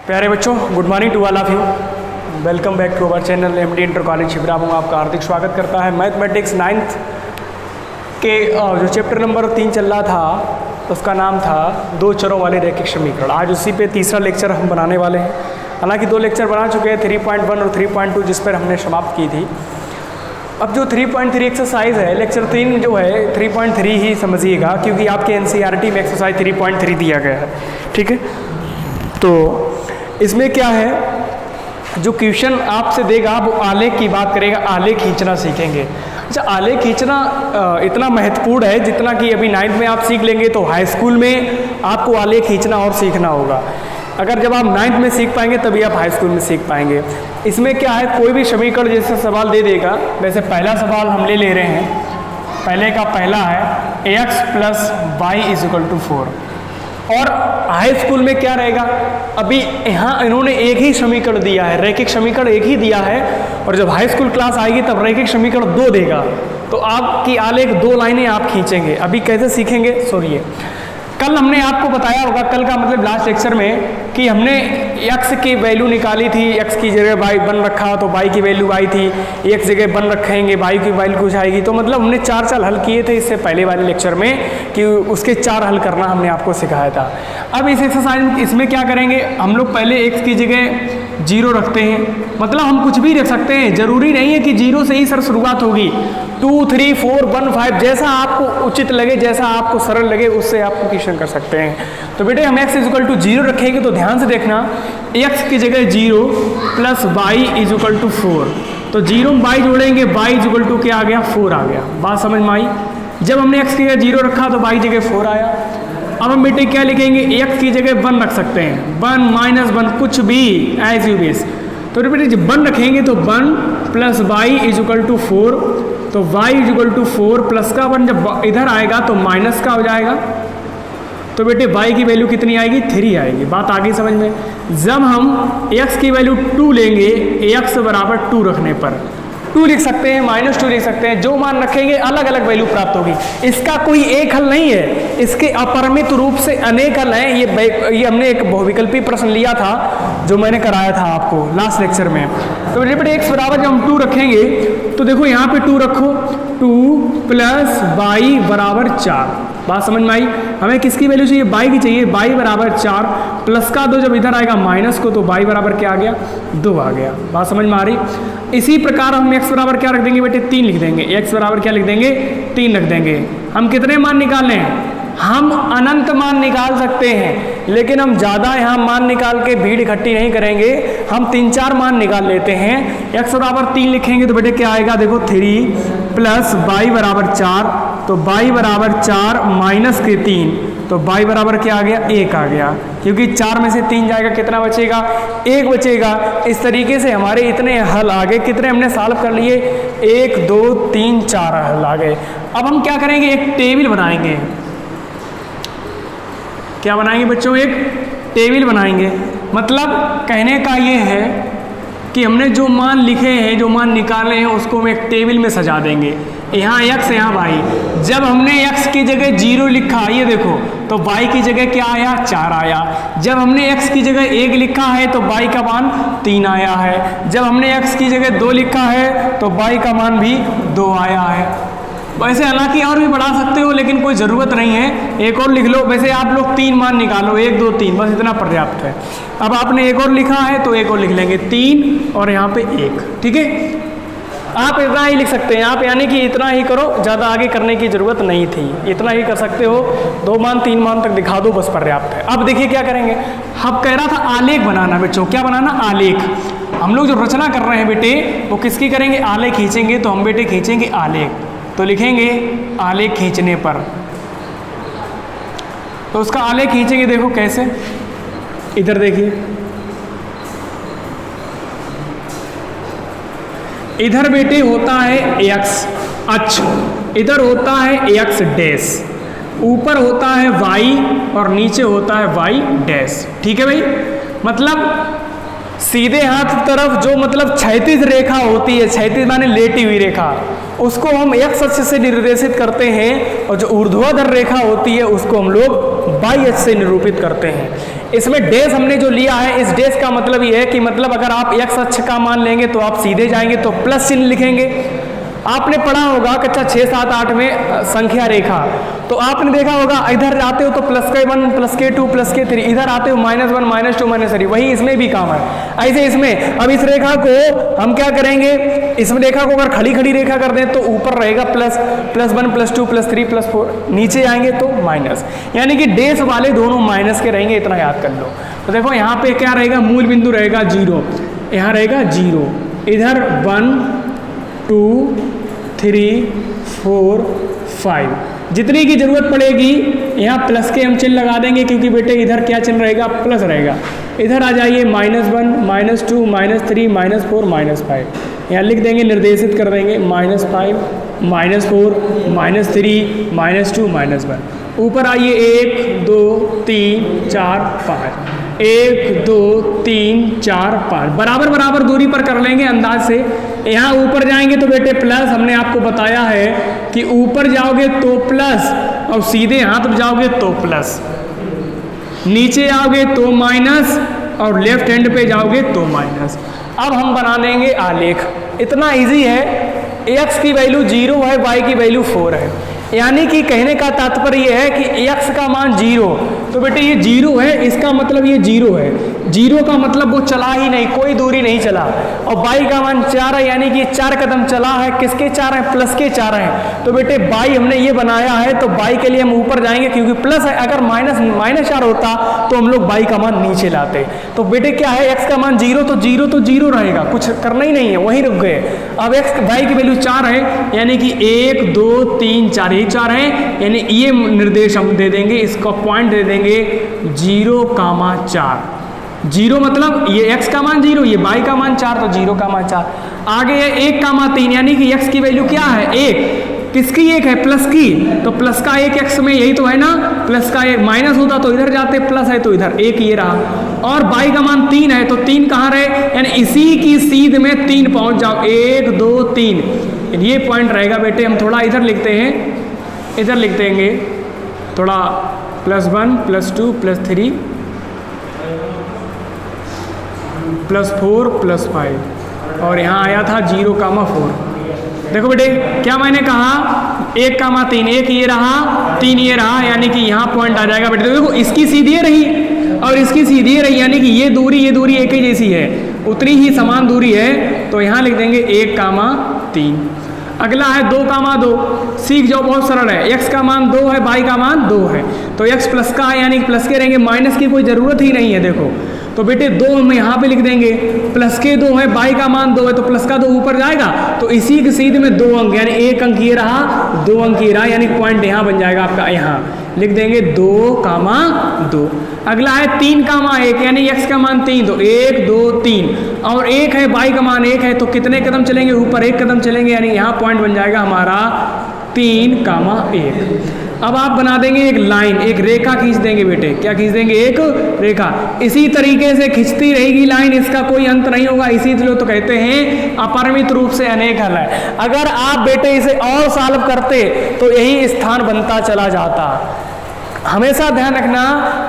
प्यारे बच्चों, good morning to all of you. Welcome back to our channel MD inter college Shivra में आपका हार्दिक स्वागत करता है। मैथमेटिक्स 9th के जो चैप्टर नंबर 3 चल रहा था उसका नाम था दो चरों वाले रैखिक समीकरण। आज उसी पे तीसरा लेक्चर हम बनाने वाले हैं। हालांकि दो लेक्चर बना चुके हैं, 3.1 और 3.2, जिस पर हमने समाप्त की थी। अब जो 3.3 एक्सरसाइज है, लेक्चर 3 जो है 3.3 ही समझिएगा, क्योंकि आपके एनसीईआरटी में एक्सरसाइज 3.3 दिया गया है। ठीक है, तो इसमें क्या है, जो क्वेश्चन आपसे देगा वो आलेख की बात करेगा, आलेख खींचना सीखेंगे। अच्छा, आलेख खींचना इतना महत्वपूर्ण है जितना कि अभी 9th में आप सीख लेंगे तो हाई स्कूल में आपको आलेख खींचना और सीखना होगा। अगर जब आप 9th में सीख पाएंगे तभी आप हाई स्कूल में सीख पाएंगे। इसमें क्या है, कोई भी समीकरण जैसे सवाल दे देगा, वैसे पहला सवाल हम ले रहे हैं। पहले का पहला है x + y = 4। और हाई स्कूल में क्या रहेगा, अभी यहाँ इन्होंने एक ही समीकरण दिया है, रैखिक समीकरण एक ही दिया है, और जब हाई स्कूल क्लास आएगी तब रैखिक समीकरण 2 देगा, तो आपकी आलेख 2 लाइनें आप खींचेंगे। अभी कैसे सीखेंगे सुनिए। कल हमने आपको बताया होगा, कल का मतलब लास्ट लेक्चर में, कि हमने x की वैल्यू निकाली थी, x की जगह y बन रखा तो y की वैल्यू y थी, एक जगह बन रखेंगे y की वैल्यू कुछ आएगी। तो मतलब हमने 4 हल किए थे इससे पहले वाले लेक्चर में, कि उसके 4 हल करना हमने आपको सिखाया था। अब इस एक्सरसाइज इसमें क्या करेंगे, हम लोग पहले x की जगह 0 रखते हैं। मतलब हम कुछ भी रख सकते हैं, जरूरी नहीं है कि 0 से ही सर शुरुआत होगी। 2, 3, 4, 1, 5 जैसा आपको उचित लगे, जैसा आपको सरल लगे, उससे आप क्वेश्चन कर सकते हैं। तो बेटे हम x = 0 रखेंगे, तो ध्यान से देखना, x की जगह 0 + y = 4। तो 0 में y जोड़ेंगे, y = क्या आ गया, 4 आ गया। बात समझ में आई। जब हमने x की जगह 0 रखा तो y जगह 4 आया। अब हम बेटे क्या लिखेंगे, x की जगह 1 रख सकते हैं, 1 - 1 कुछ भी, एज यू विश। तो बेटे जब 1 रखेंगे तो 1 + y = 4। तो y = 4 प्लस का 1 जब इधर आएगा तो माइनस का हो जाएगा। तो बेटे y की वैल्यू कितनी आएगी, 3 आएगी। बात आगे समझ में। जब हम x की वैल्यू 2 लेंगे, x = 2 रखने पर 2 लिख सकते हैं, -2 लिख सकते हैं, जो मान रखेंगे अलग अलग वैल्यू प्राप्त होगी। इसका कोई एक हल नहीं है, इसके अपरिमित रूप से अनेक हल हैं। ये हमने एक बहुविकल्पी प्रश्न लिया था जो मैंने कराया था आपको लास्ट लेक्चर में। तो बेटे x बराबर जब हम 2 रखेंगे तो देखो यहाँ पे 2 रखो, 2 + y = 4। बात समझ में आई। हमें किसकी वैल्यू चाहिए, y की चाहिए। y = 4 प्लस का 2 जब इधर आएगा माइनस को, तो y बराबर क्या आ गया, 2 आ गया। बात समझ में आ रही। इसी प्रकार हम x बराबर क्या रख देंगे बेटे, 3 लिख देंगे। x बराबर क्या लिख देंगे, 3 रख देंगे। हम कितने मान निकालें, हम अनंत मान निकाल सकते हैं, लेकिन हम ज़्यादा यहाँ मान निकाल के भीड़ इकट्ठी नहीं करेंगे। हम 3-4 मान निकाल लेते हैं। x बराबर 3 लिखेंगे तो बेटे क्या आएगा, देखो 3 + y = 4। तो y = 4 माइनस के 3, तो y बराबर क्या आ गया, 1 आ गया। क्योंकि 4 में से 3 जाएगा, कितना बचेगा, 1 बचेगा। इस तरीके से हमारे इतने हल आ गए। कितने हमने सॉल्व कर लिए, 1, 2, 3, 4 हल आ गए। अब हम क्या करेंगे, एक टेबल बनाएंगे। क्या बनाएंगे बच्चों, एक टेबल बनाएंगे। मतलब कहने का ये है कि हमने जो मान लिखे हैं, जो मान निकाले हैं, उसको हम एक टेबल में सजा देंगे। यहाँ x, यहाँ y। जब हमने x की जगह 0 लिखा, ये देखो, तो y की जगह क्या आया, 4 आया। जब हमने x की जगह 1 लिखा है तो y का मान 3 आया है। जब हमने x की जगह 2 लिखा है तो y का मान भी 2 आया है। वैसे हालांकि और भी बढ़ा सकते हो, लेकिन कोई ज़रूरत नहीं है, एक और लिख लो। वैसे आप लोग 3 मान निकालो, 1, 2, 3, बस इतना पर्याप्त है। अब आपने एक और लिखा है तो एक और लिख लेंगे, 3 और यहाँ पे 1। ठीक है, आप इतना ही लिख सकते हैं आप, यानी कि इतना ही करो, ज़्यादा आगे करने की ज़रूरत नहीं थी, इतना ही कर सकते हो। 2 मान 3 मान तक दिखा दो, बस पर्याप्त है। अब देखिए क्या करेंगे, हम कह रहा था आलेख बनाना बच्चों। क्या बनाना, आलेख। हम लोग जो रचना कर रहे हैं बेटे, वो किसकी करेंगे, आलेख खींचेंगे। तो हम बेटे खींचेंगे आलेख, तो लिखेंगे आलेख खींचने पर। तो उसका आलेख खींचेंगे, देखो कैसे, इधर देखिए, इधर बेटे होता है x अक्ष, इधर होता है x', ऊपर होता है y और नीचे होता है y'। ठीक है भाई। मतलब सीधे हाथ तरफ जो मतलब क्षैतिज रेखा होती है, क्षैतिज माने लेटी हुई रेखा, उसको हम x अक्ष से निर्देशित करते हैं, और जो ऊर्ध्वाधर रेखा होती है उसको हम लोग y अक्ष से निरूपित करते हैं। इसमें डैश हमने जो लिया है, इस डैश का मतलब ये है कि मतलब अगर आप x अक्ष का मान लेंगे तो आप सीधे जाएंगे तो प्लस चिन्ह लिखेंगे। आपने पढ़ा होगा कक्षा 6, 7, 8 में संख्या रेखा, तो आपने देखा होगा इधर आते हो तो +1 +2 +3, इधर आते हो -1 -2 -3, वही इसमें भी काम है। ऐसे इसमें अब इस रेखा को हम क्या करेंगे, इस रेखा को अगर खड़ी खड़ी रेखा कर दें तो ऊपर रहेगा +1 +2 +3 +4, नीचे आएंगे तो माइनस, यानी कि डैश वाले दोनों माइनस के रहेंगे, इतना याद कर लो। तो देखो यहाँ पे क्या रहेगा, मूल बिंदु रहेगा 0, यहाँ रहेगा 0, इधर 1 2 3 4 5, जितनी की जरूरत पड़ेगी यहाँ प्लस के हम चिन्ह लगा देंगे, क्योंकि बेटे इधर क्या चिन्ह रहेगा, प्लस रहेगा। इधर आ जाइए -1 -2 -3 -4 -5, यहाँ लिख देंगे, निर्देशित कर देंगे -5 -4 -3 -2 -1। ऊपर आइए 1 2 3 4 5, 1 2 3 4 5, बराबर बराबर दूरी पर कर लेंगे अंदाज से। यहाँ ऊपर जाएंगे तो बेटे प्लस, हमने आपको बताया है कि ऊपर जाओगे तो प्लस, और सीधे हाथ में जाओगे तो प्लस, नीचे आओगे तो माइनस, और लेफ्ट हैंड पे जाओगे तो माइनस। अब हम बना लेंगे आलेख, इतना इजी है। x की वैल्यू 0 है, y की वैल्यू 4 है, यानी कि कहने का तात्पर्य यह है कि x का मान 0, तो बेटे ये 0 है, इसका मतलब ये 0 है, 0 का मतलब वो चला ही नहीं, कोई दूरी नहीं चला। और y का मान 4 है, यानी कि 4 कदम चला है, किसके 4 है, प्लस के 4 हैं। तो बेटे y हमने ये बनाया है, तो y के लिए हम ऊपर जाएंगे क्योंकि प्लस है, अगर -4 होता तो हम लोग y का मान नीचे लाते। तो बेटे क्या है, x का मान 0, तो 0 रहेगा, कुछ करना ही नहीं है, वहीं रुक गए। अब y की वैल्यू 4 है, यानी कि 1 2 3 4 4 है, यानी ये निर्देश हम दे देंगे, इसका पॉइंट दे देंगे 0,4। 0 मतलब ये x का मान 0, ये y का मान 4, तो 0,4। आगे है 1,3, यानी कि x की वैल्यू क्या है, 1, किसकी 1 है, प्लस की, तो प्लस का 1 x में यही तो है ना, प्लस का 1 माइनस होता तो इधर जाते, प्लस है तो इधर 1 ये रहा। और y का मान 3 है, तो 3 कहाँ रहे, यानी इसी की सीध में 3 पहुंच जाओ, 1 2 3, ये पॉइंट रहेगा बेटे। हम थोड़ा इधर लिखते हैं, इधर लिख देंगे थोड़ा +1 +2 +3 +4 +5, और यहाँ आया था 0,4। देखो बेटे क्या मैंने कहा, 1,3, 1 ये रहा, 3 ये रहा, यानी कि यहाँ पॉइंट आ जाएगा बेटे। देखो इसकी सीधी रही और इसकी सीधी रही, यानी कि ये दूरी एक ही जैसी है, उतनी ही समान दूरी है, तो यहाँ लिख देंगे 1,3। अगला है 2,2, सीख जाओ, बहुत सरल है। x का मान 2 है, y का मान 2 है, तो x प्लस का है, यानी प्लस के रहेंगे, माइनस की कोई ज़रूरत ही नहीं है। देखो तो बेटे 2 हम यहाँ पे लिख देंगे, प्लस के 2 है, y का मान 2 है, तो प्लस का 2 ऊपर जाएगा, तो इसी के सीध में 2 अंक, यानी 1 अंक ये रहा, 2 अंक ये रहा, यानी पॉइंट यहाँ बन जाएगा आपका, यहाँ लिख देंगे 2,2। अगला है 3,1, यानी x का मान 3, तो 1 2 3, और 1 है, y का मान 1 है, तो कितने कदम चलेंगे, ऊपर 1 कदम चलेंगे, यानी यहाँ पॉइंट बन जाएगा हमारा 3,1। अब आप बना देंगे एक लाइन, एक रेखा खींच देंगे बेटे, क्या खींच देंगे, एक रेखा। इसी तरीके से खिंचती रहेगी लाइन, इसका कोई अंत नहीं होगा, इसीलिए तो कहते हैं अपरिमित रूप से अनेक हल है। अगर आप बेटे इसे और सॉल्व करते तो यही स्थान बनता चला जाता। हमेशा ध्यान रखना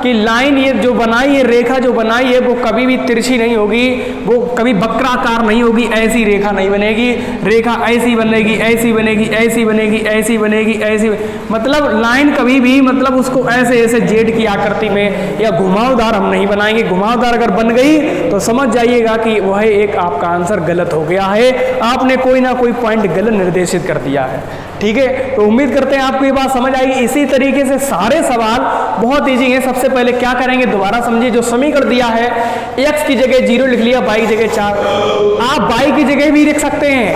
कि लाइन ये जो बनाई है, रेखा जो बनाई है, वो कभी भी तिरछी नहीं होगी, वो कभी वक्राकार नहीं होगी, ऐसी रेखा नहीं बनेगी। रेखा ऐसी बनेगी, ऐसी बनेगी, ऐसी बनेगी, ऐसी बनेगी, ऐसी, मतलब लाइन कभी भी मतलब उसको ऐसे जेड की आकृति में या घुमावदार हम नहीं बनाएंगे। घुमावदार अगर बन गई तो समझ जाइएगा कि वह एक आपका आंसर गलत हो गया है, आपने कोई ना कोई पॉइंट गलत निर्देशित कर दिया है। ठीक है, तो उम्मीद करते हैं आपको ये बात समझ आएगी। इसी तरीके से सारे सवाल बहुत इजी हैं। सबसे पहले क्या करेंगे, दोबारा समझिए, जो समीकरण दिया है, x की जगह 0 लिख लिया, y की जगह 4, आप y की जगह भी लिख सकते हैं,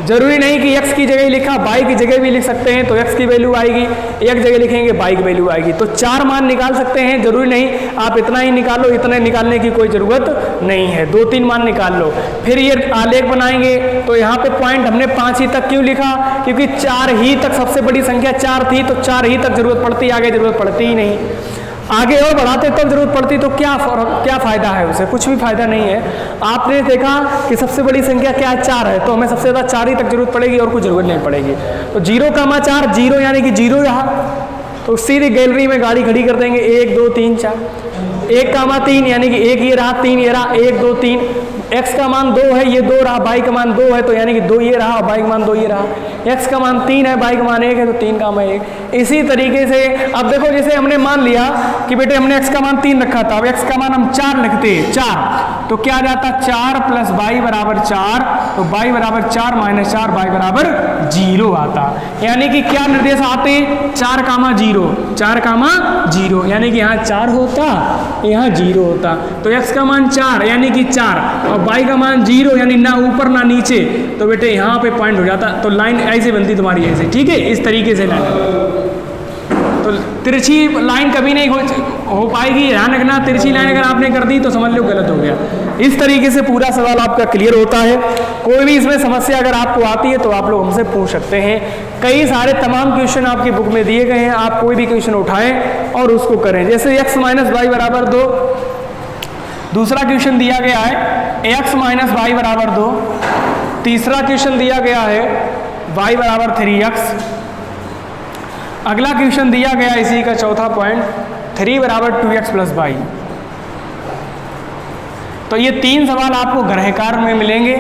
जरूरी नहीं कि x की जगह ही लिखा, y की जगह भी लिख सकते हैं, तो x की वैल्यू आएगी, एक जगह लिखेंगे y की वैल्यू आएगी, तो 4 मान निकाल सकते हैं। जरूरी नहीं आप इतना ही निकालो, इतने निकालने की कोई ज़रूरत नहीं है, 2-3 मान निकाल लो। फिर ये आलेख बनाएंगे, तो यहाँ पे पॉइंट हमने 5 ही तक क्यों लिखा, क्योंकि 4 ही तक सबसे बड़ी संख्या 4 थी, तो 4 ही तक जरूरत पड़ती, आगे जरूरत पड़ती ही नहीं। आगे और बढ़ाते तब जरूरत पड़ती तो क्या फ़ायदा है उसे, कुछ भी फ़ायदा नहीं है। आपने देखा कि सबसे बड़ी संख्या क्या है, 4 है, तो हमें सबसे ज़्यादा 4 ही तक जरूरत पड़ेगी और कुछ जरूरत नहीं पड़ेगी। तो 0,4 0 यानी कि 0 रहा, तो सीधी गैलरी में गाड़ी खड़ी कर देंगे, 1 2 3 4। 1,3 यानी कि 1 ये रहा, 3 ये रहा, 1 2 3। x का मान 2 है, ये 2 रहा, y का मान 2 है, तो यानी कि 2 ये रहा, y का मान 2 ये रहा। x का मान 3 है, y का मान 1 है, तो 3 का मान 1। इसी तरीके से अब देखो, जैसे हमने मान लिया कि बेटे हमने x का मान 3 रखा था, अब x का मान हम 4 लिखते, 4 तो क्या आ जाता, 4 + y बराबर 4, तो y बराबर 4 - 4 y बराबर 0 आता। यानी कि क्या निर्देश आते, 4,0, 4,0, यानी कि यहाँ 4 होता, यहाँ 0 होता। तो x का मान 4 यानी कि 4 और y का मान 0 यानी ना ऊपर ना नीचे, तो बेटे यहाँ पे पॉइंट हो जाता। तो लाइन ऐसे बनती तुम्हारी, ऐसे, ठीक है, इस तरीके से लाइन। तो तिरछी लाइन कभी नहीं हो पाएगी, ध्यान रखना। तिरछी लाइन अगर आपने कर दी तो समझ लो गलत हो गया। इस तरीके से पूरा सवाल आपका क्लियर होता है। कोई भी इसमें समस्या अगर आपको आती है तो आप लोग हमसे पूछ सकते हैं। कई सारे तमाम क्वेश्चन आपकी बुक में दिए गए हैं, आप कोई भी क्वेश्चन उठाएं और उसको करें। जैसे x - y बराबर 2, दूसरा क्वेश्चन दिया गया है x - y बराबर 2, तीसरा क्वेश्चन दिया गया है y बराबर 3x, अगला क्वेश्चन दिया गया इसी का चौथा पॉइंट 3 बराबर 2x + y। तो ये 3 सवाल आपको गृह कार्य में मिलेंगे।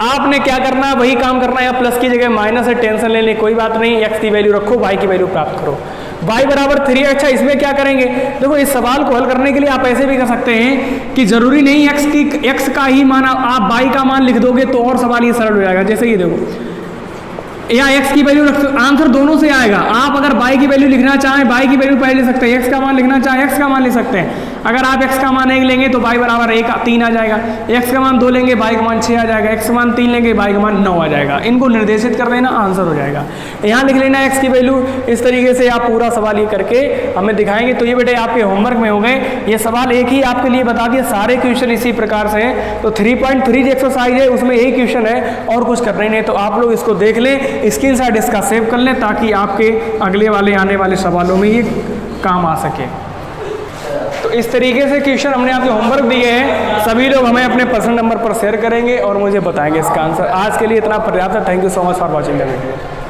आपने क्या करना है, वही काम करना है, या प्लस की जगह माइनस है, टेंशन लेने कोई बात नहीं। x की वैल्यू रखो, y की वैल्यू प्राप्त करो। y बराबर 3। अच्छा, इसमें क्या करेंगे, देखो इस सवाल को हल करने के लिए आप ऐसे भी कर सकते हैं कि जरूरी नहीं x का ही मान आप y का मान लिख दोगे तो और सवाल ये सरल हो जाएगा। जैसे ये देखो, या x की वैल्यू रख, आंसर दोनों से आएगा। आप अगर y की वैल्यू लिखना चाहें y की वैल्यू पहले ले सकते हैं, x का मान लिखना चाहें x का मान ले सकते हैं। अगर आप x का मान 1 लेंगे तो y बराबर 3 आ जाएगा, x का मान 2 लेंगे y का मान 6 आ जाएगा, x का मान 3 लेंगे y का मान 9 आ जाएगा। इनको निर्देशित कर देना, आंसर हो जाएगा। यहाँ लिख लेना x की वैल्यू। इस तरीके से आप पूरा सवाल ये करके हमें दिखाएंगे। तो ये बेटे आपके होमवर्क में हो गए। ये सवाल एक ही आपके लिए बता दिया, सारे क्वेश्चन इसी प्रकार से हैं। तो 3.3 जो एक्सरसाइज है उसमें यही क्वेश्चन है और कुछ करना ही नहीं। तो आप लोग इसको देख लें, स्क्रीनशॉट इसका सेव कर लें ताकि आपके अगले वाले आने वाले सवालों में ये काम आ सके। तो इस तरीके से क्वेश्चन हमने आपके होमवर्क दिए हैं। सभी लोग हमें अपने पर्सनल नंबर पर शेयर करेंगे और मुझे बताएंगे इसका आंसर। आज के लिए इतना पर्याप्त है। Thank you so much for watching the video.